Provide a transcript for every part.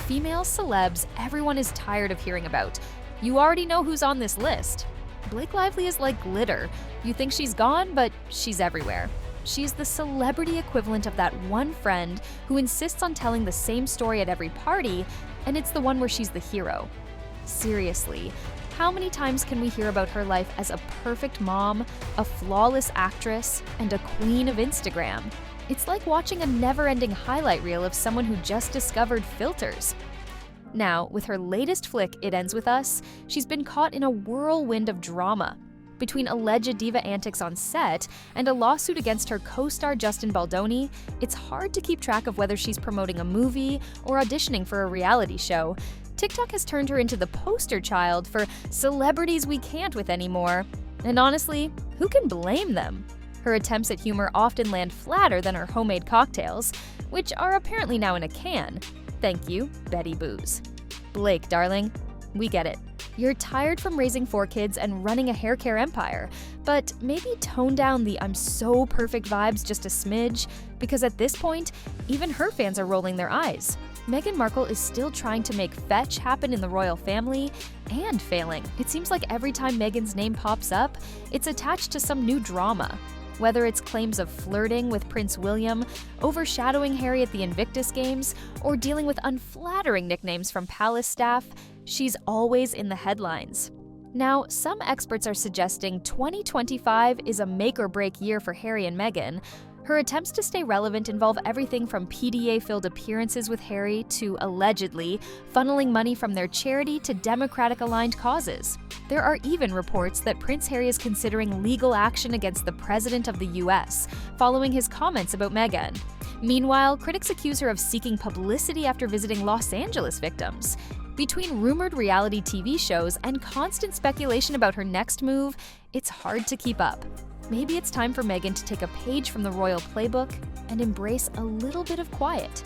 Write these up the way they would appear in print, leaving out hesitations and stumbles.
female celebs everyone is tired of hearing about. You already know who's on this list. Blake Lively is like glitter. You think she's gone, but she's everywhere. She's the celebrity equivalent of that one friend who insists on telling the same story at every party, and it's the one where she's the hero. Seriously, how many times can we hear about her life as a perfect mom, a flawless actress, and a queen of Instagram? It's like watching a never-ending highlight reel of someone who just discovered filters. Now, with her latest flick, It Ends With Us, she's been caught in a whirlwind of drama. Between alleged diva antics on set and a lawsuit against her co-star Justin Baldoni, it's hard to keep track of whether she's promoting a movie or auditioning for a reality show. TikTok has turned her into the poster child for celebrities we can't with anymore. And honestly, who can blame them? Her attempts at humor often land flatter than her homemade cocktails, which are apparently now in a can. Thank you, Betty Boos. Blake, darling, we get it. You're tired from raising 4 kids and running a hair care empire, but maybe tone down the "I'm so perfect" vibes just a smidge, because at this point, even her fans are rolling their eyes. Meghan Markle is still trying to make fetch happen in the royal family and failing. It seems like every time Meghan's name pops up, it's attached to some new drama. Whether it's claims of flirting with Prince William, overshadowing Harry at the Invictus Games, or dealing with unflattering nicknames from palace staff, she's always in the headlines. Now, some experts are suggesting 2025 is a make-or-break year for Harry and Meghan. Her attempts to stay relevant involve everything from PDA-filled appearances with Harry to, allegedly, funneling money from their charity to Democratic-aligned causes. There are even reports that Prince Harry is considering legal action against the President of the US, following his comments about Meghan. Meanwhile, critics accuse her of seeking publicity after visiting Los Angeles victims. Between rumored reality TV shows and constant speculation about her next move, it's hard to keep up. Maybe it's time for Meghan to take a page from the royal playbook and embrace a little bit of quiet.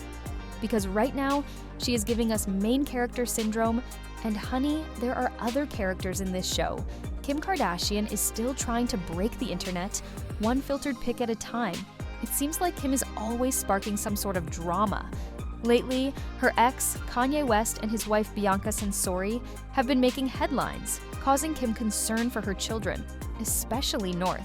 Because right now, she is giving us main character syndrome, and honey, there are other characters in this show. Kim Kardashian is still trying to break the internet, one filtered pic at a time. It seems like Kim is always sparking some sort of drama. Lately, her ex, Kanye West, and his wife Bianca Censori have been making headlines, causing Kim concern for her children, especially North.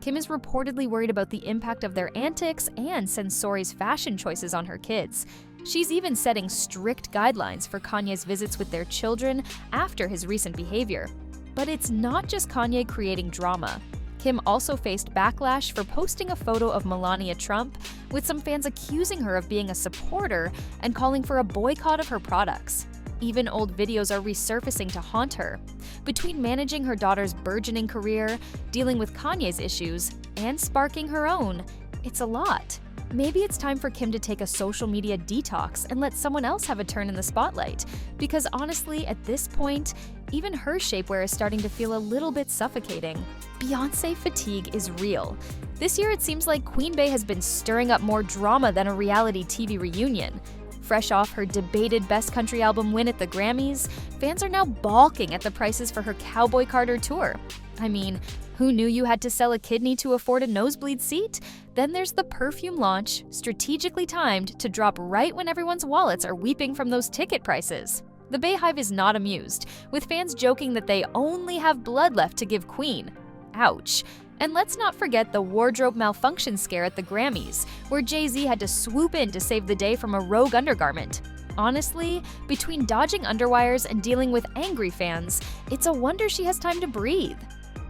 Kim is reportedly worried about the impact of their antics and Censori's fashion choices on her kids. She's even setting strict guidelines for Kanye's visits with their children after his recent behavior. But it's not just Kanye creating drama. Kim also faced backlash for posting a photo of Melania Trump, with some fans accusing her of being a supporter and calling for a boycott of her products. Even old videos are resurfacing to haunt her. Between managing her daughter's burgeoning career, dealing with Kanye's issues, and sparking her own, it's a lot. Maybe it's time for Kim to take a social media detox and let someone else have a turn in the spotlight, because honestly, at this point, even her shapewear is starting to feel a little bit suffocating. Beyoncé fatigue is real. This year, it seems like Queen Bey has been stirring up more drama than a reality TV reunion. Fresh off her debated Best Country Album win at the Grammys, fans are now balking at the prices for her Cowboy Carter tour. I mean, who knew you had to sell a kidney to afford a nosebleed seat? Then there's the perfume launch, strategically timed to drop right when everyone's wallets are weeping from those ticket prices. The Bayhive is not amused, with fans joking that they only have blood left to give Queen. Ouch. And let's not forget the wardrobe malfunction scare at the Grammys, where Jay-Z had to swoop in to save the day from a rogue undergarment. Honestly, between dodging underwires and dealing with angry fans, it's a wonder she has time to breathe.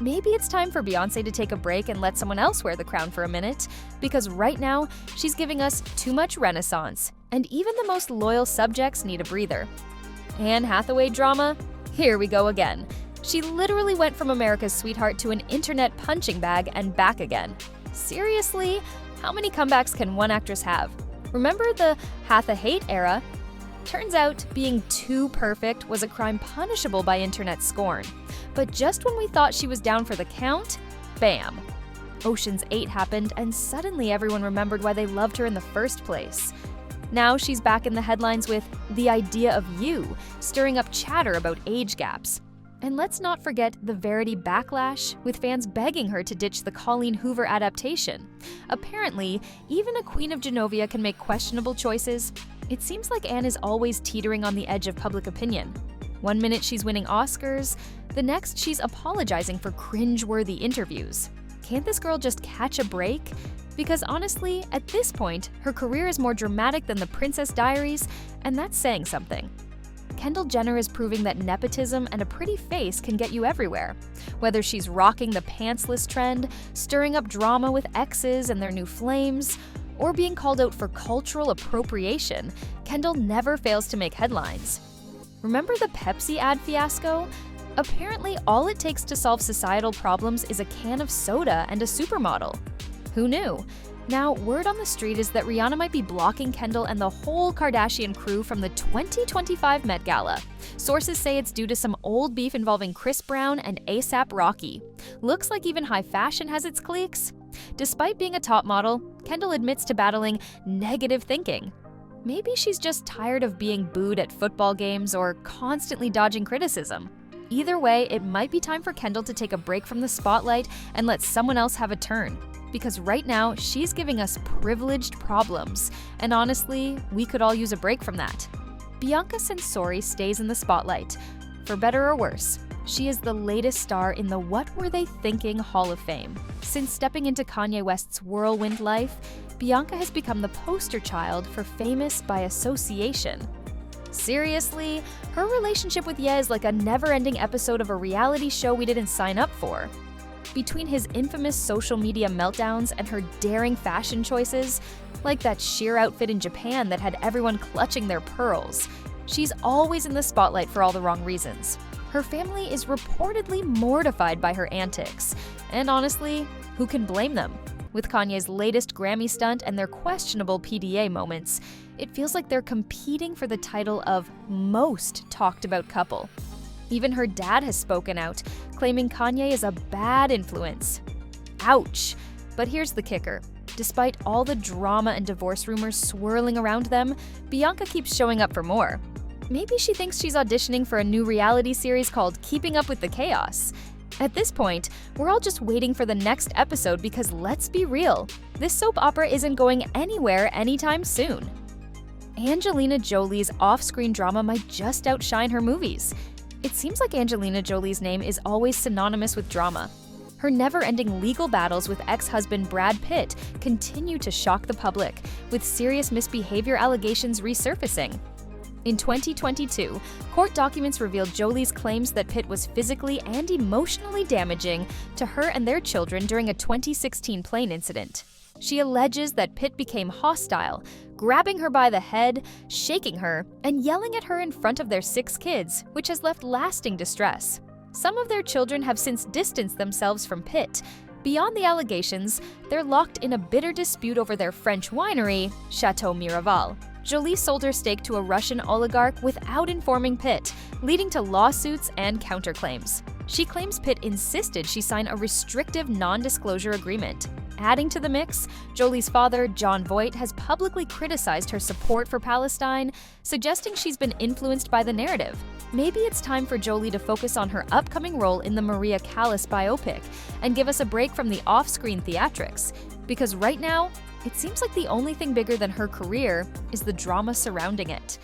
Maybe it's time for Beyoncé to take a break and let someone else wear the crown for a minute, because right now, she's giving us too much renaissance, and even the most loyal subjects need a breather. Anne Hathaway drama? Here we go again. She literally went from America's sweetheart to an internet punching bag and back again. Seriously? How many comebacks can one actress have? Remember the Hathaway era? Turns out, being too perfect was a crime punishable by internet scorn. But just when we thought she was down for the count, bam! Ocean's 8 happened, and suddenly everyone remembered why they loved her in the first place. Now she's back in the headlines with "The Idea of You," stirring up chatter about age gaps. And let's not forget the Verity backlash, with fans begging her to ditch the Colleen Hoover adaptation. Apparently, even a Queen of Genovia can make questionable choices. It seems like Anne is always teetering on the edge of public opinion. One minute she's winning Oscars, the next she's apologizing for cringe-worthy interviews. Can't this girl just catch a break? Because honestly, at this point, her career is more dramatic than the Princess Diaries, and that's saying something. Kendall Jenner is proving that nepotism and a pretty face can get you everywhere. Whether she's rocking the pantsless trend, stirring up drama with exes and their new flames, or being called out for cultural appropriation, Kendall never fails to make headlines. Remember the Pepsi ad fiasco? Apparently, all it takes to solve societal problems is a can of soda and a supermodel. Who knew? Now, word on the street is that Rihanna might be blocking Kendall and the whole Kardashian crew from the 2025 Met Gala. Sources say it's due to some old beef involving Chris Brown and A$AP Rocky. Looks like even high fashion has its cliques. Despite being a top model, Kendall admits to battling negative thinking. Maybe she's just tired of being booed at football games or constantly dodging criticism. Either way, it might be time for Kendall to take a break from the spotlight and let someone else have a turn. Because right now, she's giving us privileged problems, and honestly, we could all use a break from that. Bianca Censori stays in the spotlight. For better or worse, she is the latest star in the What Were They Thinking Hall of Fame. Since stepping into Kanye West's whirlwind life, Bianca has become the poster child for famous by association. Seriously, her relationship with Ye is like a never-ending episode of a reality show we didn't sign up for. Between his infamous social media meltdowns and her daring fashion choices, like that sheer outfit in Japan that had everyone clutching their pearls, she's always in the spotlight for all the wrong reasons. Her family is reportedly mortified by her antics, and honestly, who can blame them? With Kanye's latest Grammy stunt and their questionable PDA moments, it feels like they're competing for the title of most talked about couple. Even her dad has spoken out, claiming Kanye is a bad influence. Ouch! But here's the kicker. Despite all the drama and divorce rumors swirling around them, Bianca keeps showing up for more. Maybe she thinks she's auditioning for a new reality series called Keeping Up with the Chaos. At this point, we're all just waiting for the next episode because let's be real, this soap opera isn't going anywhere anytime soon. Angelina Jolie's off-screen drama might just outshine her movies. It seems like Angelina Jolie's name is always synonymous with drama. Her never-ending legal battles with ex-husband Brad Pitt continue to shock the public, with serious misbehavior allegations resurfacing. In 2022, court documents revealed Jolie's claims that Pitt was physically and emotionally damaging to her and their children during a 2016 plane incident. She alleges that Pitt became hostile, grabbing her by the head, shaking her, and yelling at her in front of their 6 kids, which has left lasting distress. Some of their children have since distanced themselves from Pitt. Beyond the allegations, they're locked in a bitter dispute over their French winery, Chateau Miraval. Jolie sold her stake to a Russian oligarch without informing Pitt, leading to lawsuits and counterclaims. She claims Pitt insisted she sign a restrictive non-disclosure agreement. Adding to the mix, Jolie's father, John Voight, has publicly criticized her support for Palestine, suggesting she's been influenced by the narrative. Maybe it's time for Jolie to focus on her upcoming role in the Maria Callas biopic and give us a break from the off-screen theatrics. Because right now, it seems like the only thing bigger than her career is the drama surrounding it.